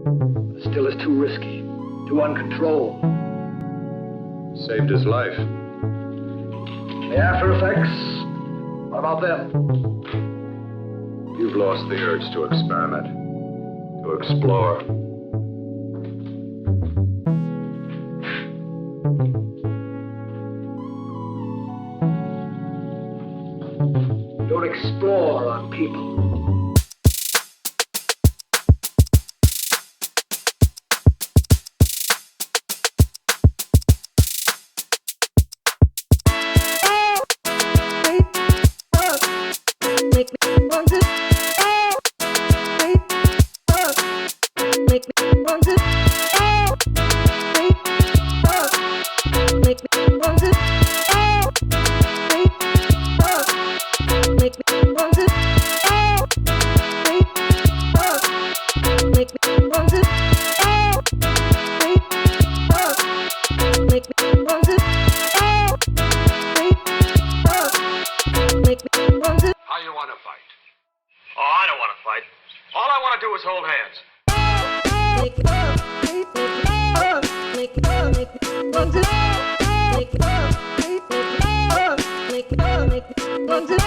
Still is too risky, too uncontrolled. Saved his life. The after effects, what about them? You've lost the urge to experiment, to explore. Don't explore on people. Make me want to. Make me want to. Make me want to. Make me want to. Make me want to. Make me want to. Make me want to. How you want to fight? Oh, I don't want to fight. All I want to do is hold hands. Make me want to. Make me want to.